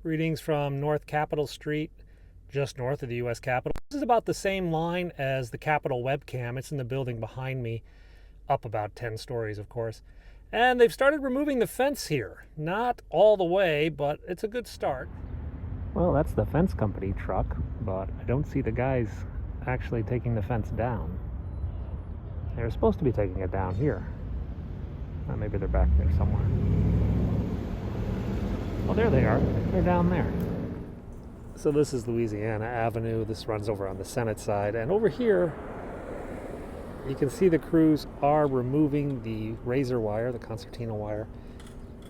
Greetings from North Capitol Street, just north of the U.S. Capitol. This is about the same line as the Capitol webcam. It's in the building behind me, up about 10 stories, of course. And they've started removing the fence here. Not all the way, but it's a good start. Well, that's the fence company truck, but I don't see the guys actually taking the fence down. They're supposed to be taking it down here. Maybe they're back there somewhere. Oh, there they are. They're down there. So this is Louisiana Avenue. This runs over on the Senate side. And over here, you can see the crews are removing the razor wire, the concertina wire,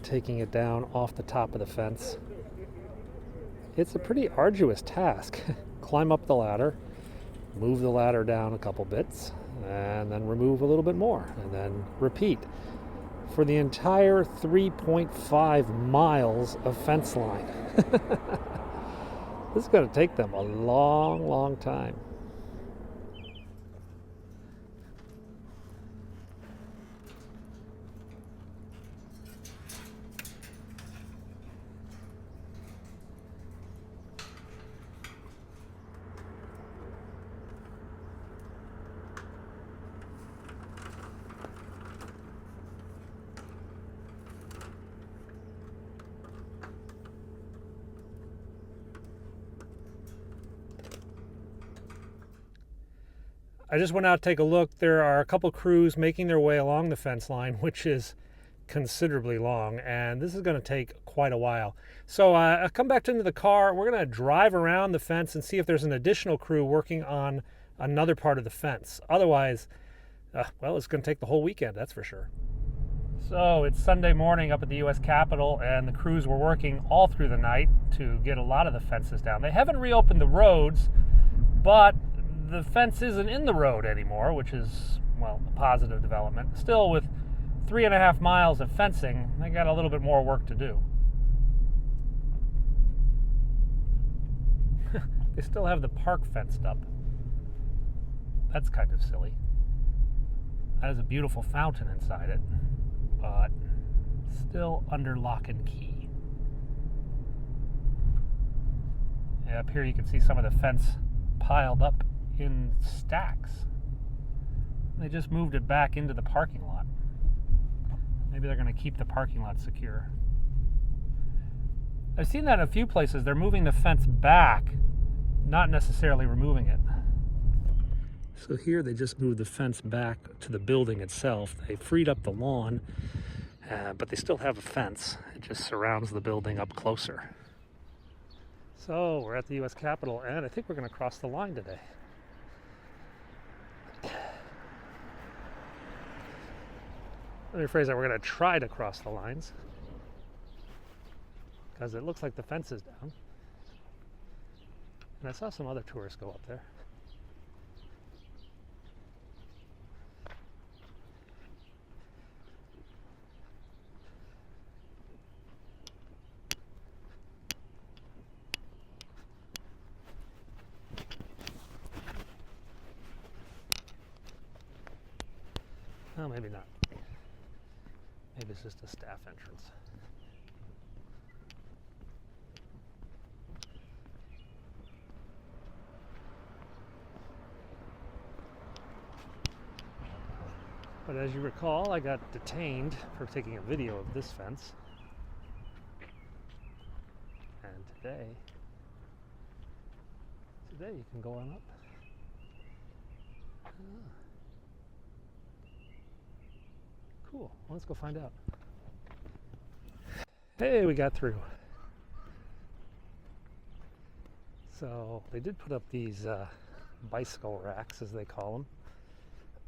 taking it down off the top of the fence. It's a pretty arduous task. Climb up the ladder, move the ladder down a couple bits, and then remove a little bit more, and then repeat for the entire 3.5 miles of fence line. This is going to take them a long, long time. I just went out to take a look. There are a couple crews making their way along the fence line, which is considerably long, and this is going to take quite a while. So I come back into the car. We're going to drive around the fence and see if there's an additional crew working on another part of the fence. Otherwise, well, it's going to take the whole weekend, that's for sure. So it's Sunday morning up at the U.S. Capitol, and the crews were working all through the night to get a lot of the fences down. They haven't reopened the roads, but the fence isn't in the road anymore, which is, well, a positive development. Still, with 3.5 miles of fencing, they got a little bit more work to do. They still have the park fenced up. That's kind of silly. That is a beautiful fountain inside it, but still under lock and key. Yeah, up here you can see some of the fence piled up in stacks. They just moved it back into the parking lot. Maybe they're going to keep the parking lot secure. I've seen that in a few places. They're moving the fence back, not necessarily removing it. So here they just moved the fence back to the building itself. They freed up the lawn, but they still have a fence. It just surrounds the building up closer. So we're at the U.S. Capitol, and I think we're going to cross the line today. Let me rephrase that. We're going to try to cross the lines because it looks like the fence is down. And I saw some other tourists go up there. Well, maybe not. Maybe it's just a staff entrance. But as you recall, I got detained for taking a video of this fence. And today you can go on up. Cool. Well, let's go find out. Hey, we got through. So they did put up these bicycle racks, as they call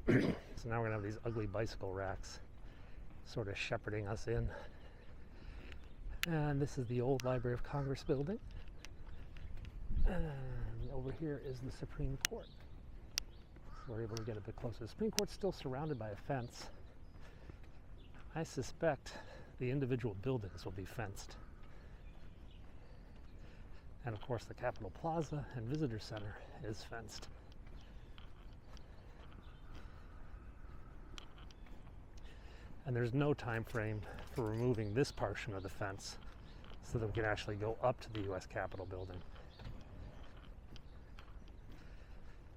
them. So now we're going to have these ugly bicycle racks sort of shepherding us in. And this is the old Library of Congress building. And over here is the Supreme Court. So we're able to get a bit closer. The Supreme Court's still surrounded by a fence. I suspect the individual buildings will be fenced. And of course the Capitol Plaza and Visitor Center is fenced. And there's no time frame for removing this portion of the fence. so that we can actually go up to the U.S. Capitol building.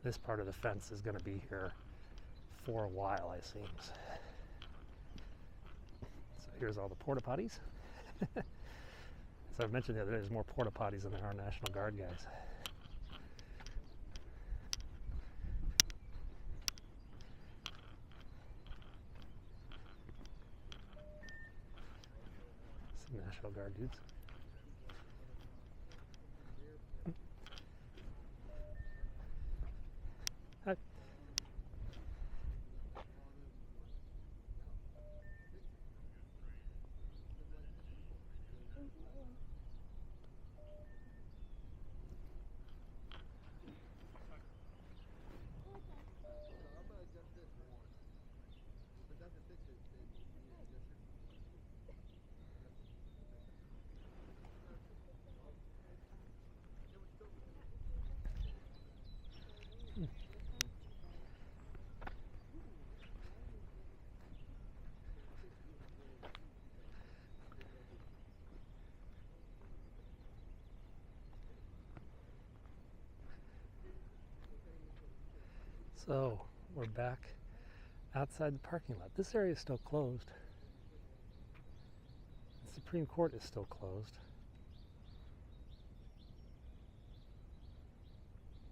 This part of the fence is going to be here for a while, I seems. So here's all the porta potties. As I mentioned the other day, there's more porta potties than there are National Guard guys. Some National Guard dudes. Hi. So we're back outside the parking lot. This area is still closed. The Supreme Court is still closed.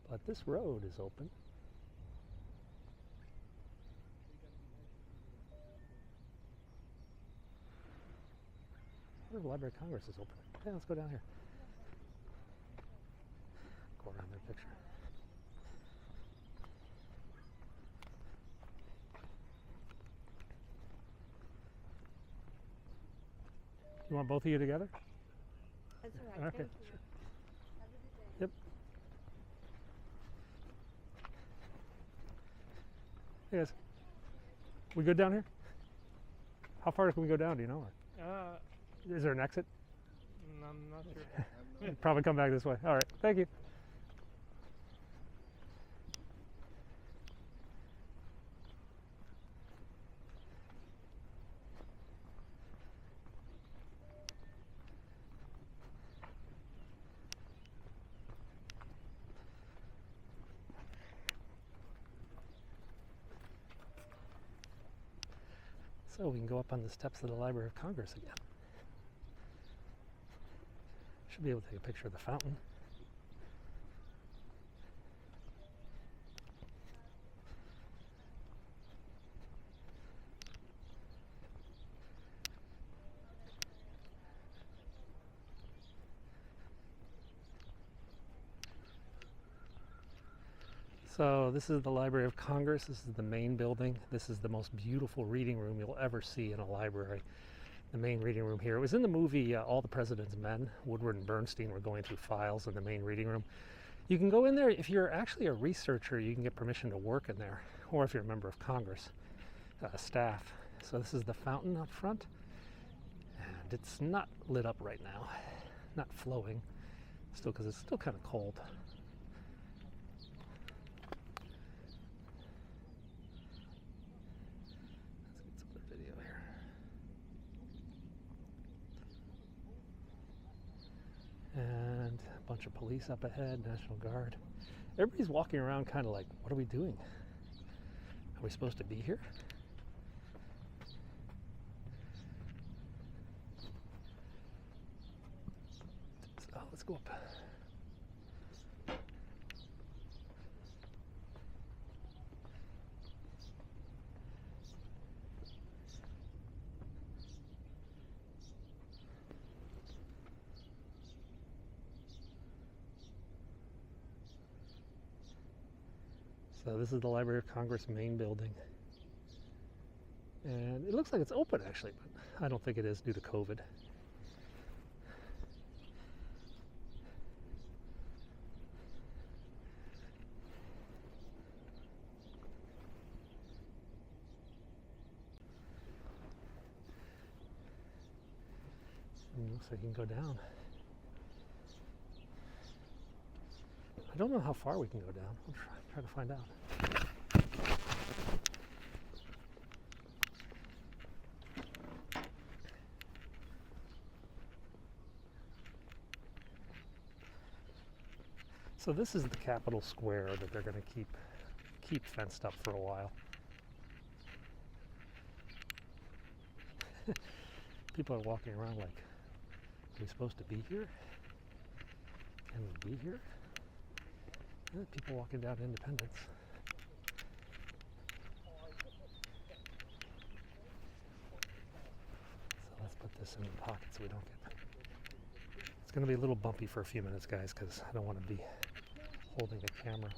But this road is open. I wonder if the Library of Congress is open. Yeah, let's go down here. Go around their picture. You want both of you together? That's all right. Okay, Thank you. sure. Have a good day. Yep. Hey guys, we good down here? How far can we go down? Do you know? Is there an exit? I'm not sure. Probably come back this way. All right. Thank you. So we can go up on the steps of the Library of Congress again. Should be able to take a picture of the fountain. So this is the Library of Congress. This is the main building. This is the most beautiful reading room you'll ever see in a library. The main reading room here. It was in the movie All the President's Men. Woodward and Bernstein were going through files in the main reading room. You can go in there. If you're actually a researcher, you can get permission to work in there, or if you're a member of Congress, staff. So this is the fountain up front, and it's not lit up right now, not flowing, still, because it's still kind of cold. And a bunch of police up ahead, National Guard. Everybody's walking around kind of like, what are we doing? Are we supposed to be here? So let's go up. So this is the Library of Congress main building. And it looks like it's open actually, but I don't think it is due to COVID. And it looks like you can go down. I don't know how far we can go down. We'll try to find out. So this is the Capitol Square that they're going to keep fenced up for a while. People are walking around like, are we supposed to be here? Can we be here? People walking down Independence. So let's put this in the pocket so we don't get... It's going to be a little bumpy for a few minutes, guys, because I don't want to be holding the camera.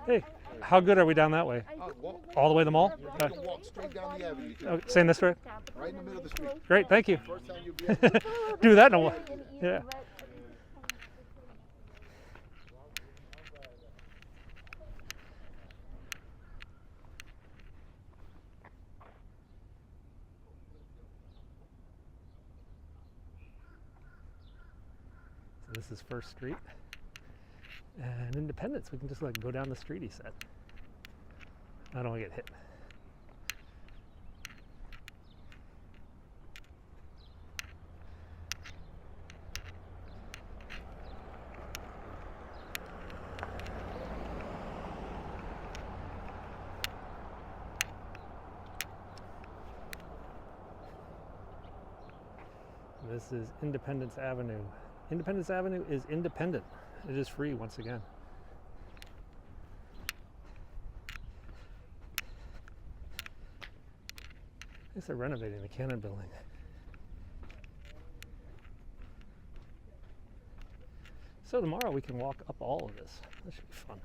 Hey, how good are we down that way? All the way to the mall? You can walk straight down the avenue. Saying this right? Right in the middle of the street. Great, thank you. First time you'll be able to Do that in a while. Yeah. So this is First Street. And Independence, we can just like go down the street, he said. I don't want to get hit. This is Independence Avenue. Independence Avenue is independent. It is free once again. I guess they're renovating the Canon building. So tomorrow we can walk up all of this. That should be fun.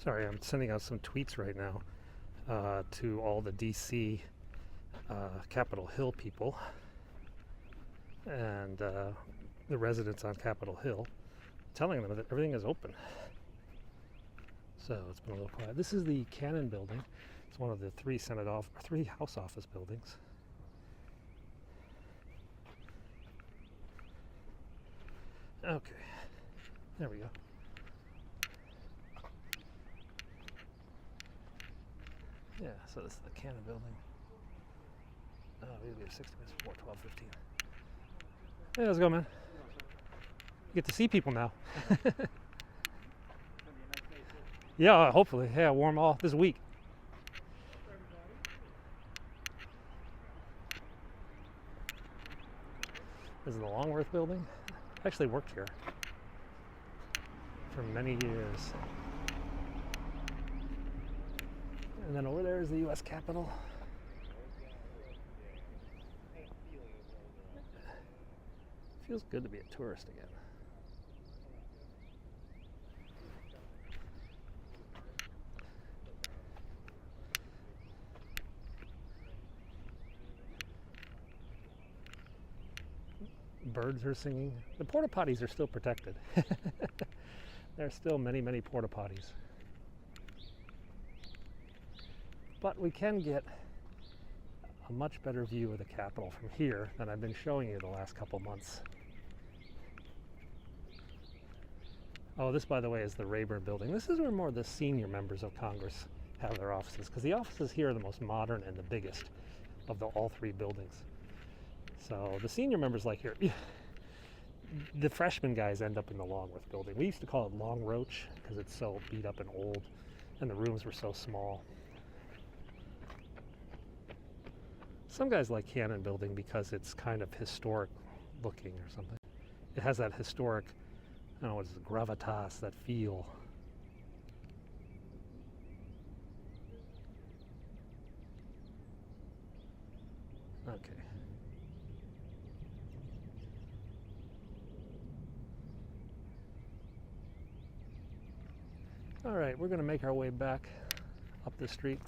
Sorry, I'm sending out some tweets right now to all the DC Capitol Hill people and the residents on Capitol Hill, telling them that everything is open. So it's been a little quiet. This is the Canon building. It's one of the three House office buildings. Okay, there we go. Yeah, so this is the Canon building. Oh, we leave 60 minutes before 12:15. Hey, how's it going, man? You get to see people now. Yeah, hopefully. Yeah, warm all this week. This is the Longworth building. I actually worked here for many years. And then over there is the U.S. Capitol. Feels good to be a tourist again. Birds are singing. The porta potties are still protected. There are still many, many porta potties. But we can get a much better view of the Capitol from here than I've been showing you the last couple months. Oh, this, by the way, is the Rayburn building. This is where more of the senior members of Congress have their offices, because the offices here are the most modern and the biggest of all three buildings. So the senior members like here. The freshman guys end up in the Longworth building. We used to call it Long Roach because it's so beat up and old, and the rooms were so small. Some guys like Canon building because it's kind of historic looking or something. It has that historic, I don't know what is it, gravitas, that feel. Okay. All right, we're going to make our way back up the street.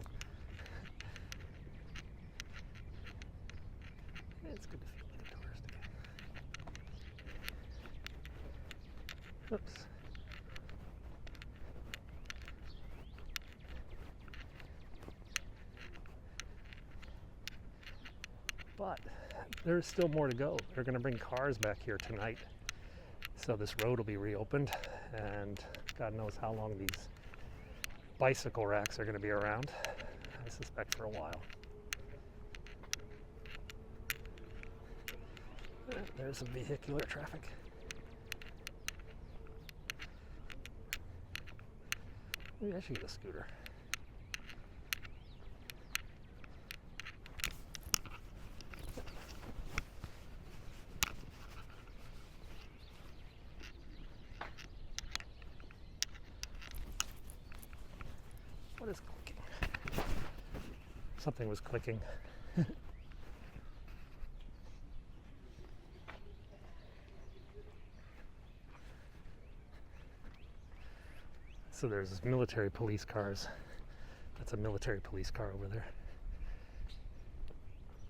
It's good to feel like a tourist again. Oops. But there's still more to go. They're going to bring cars back here tonight. So this road will be reopened, and God knows how long these bicycle racks are going to be around. I suspect for a while. There's some vehicular traffic. Maybe I should get a scooter. What is clicking? Something was clicking. So there's military police cars. That's a military police car over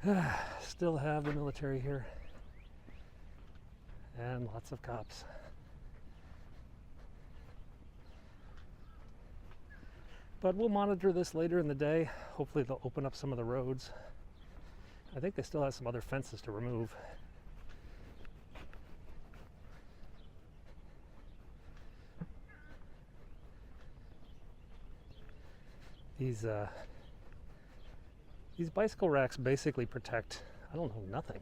there. Still have the military here. And lots of cops. But we'll monitor this later in the day. Hopefully they'll open up some of the roads. I think they still have some other fences to remove. These bicycle racks basically protect, I don't know, nothing.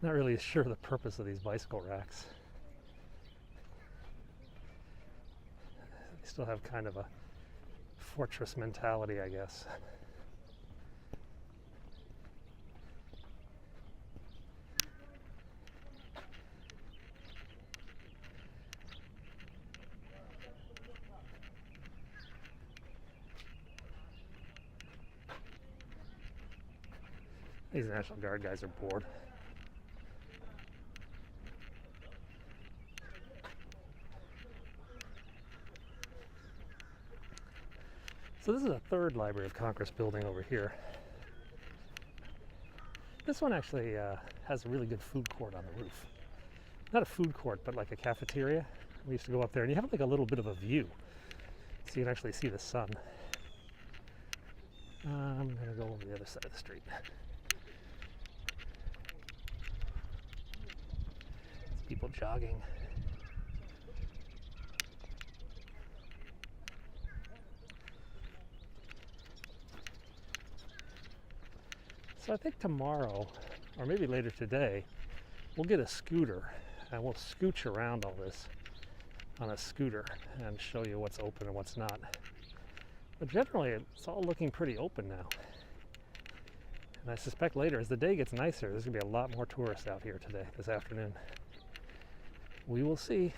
Not really sure the purpose of these bicycle racks. They still have kind of a fortress mentality, I guess. These National Guard guys are bored. So this is a third Library of Congress building over here. This one actually has a really good food court on the roof. Not a food court, but like a cafeteria. We used to go up there and you have like a little bit of a view. So you can actually see the sun. I'm gonna go over the other side of the street. People jogging. So I think tomorrow, or maybe later today, we'll get a scooter and we'll scooch around all this on a scooter and show you what's open and what's not. But generally, it's all looking pretty open now. And I suspect later, as the day gets nicer, there's gonna be a lot more tourists out here today, this afternoon. We will see.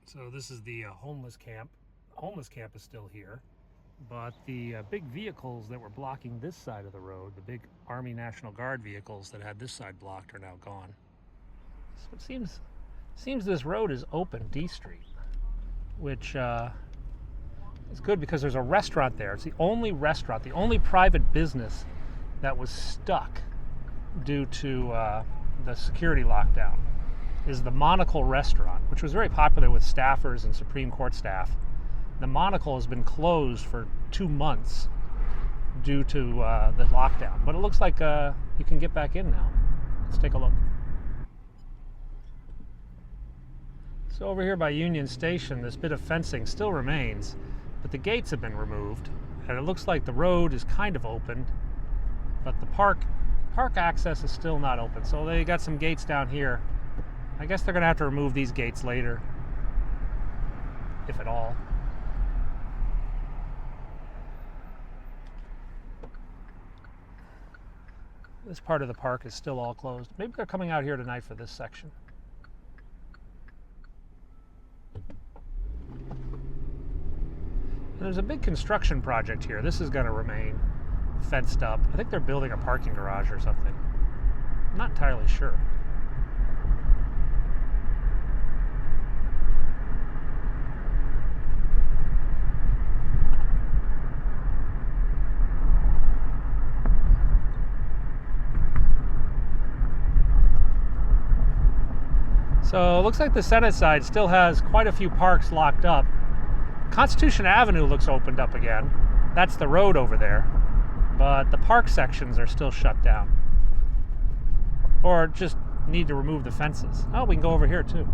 So this is the homeless camp. Homeless camp is still here, but the big vehicles that were blocking this side of the road, the big Army National Guard vehicles that had this side blocked, are now gone. So it seems this road is open, D Street, which is good because there's a restaurant there. It's the only restaurant, the only private business that was stuck due to the security lockdown is the Monocle restaurant, which was very popular with staffers and Supreme Court staff. The Monocle has been closed for 2 months due to the lockdown, but it looks like you can get back in now. Let's take a look. So over here by Union Station, this bit of fencing still remains, but the gates have been removed, and it looks like the road is kind of open, but the park access is still not open. So they got some gates down here. I guess they're going to have to remove these gates later, if at all. This part of the park is still all closed. Maybe they're coming out here tonight for this section. And there's a big construction project here. This is going to remain fenced up. I think they're building a parking garage or something. I'm not entirely sure. So it looks like the Senate side still has quite a few parks locked up. Constitution Avenue looks opened up again. That's the road over there. But the park sections are still shut down. Or just need to remove the fences. Oh, we can go over here too.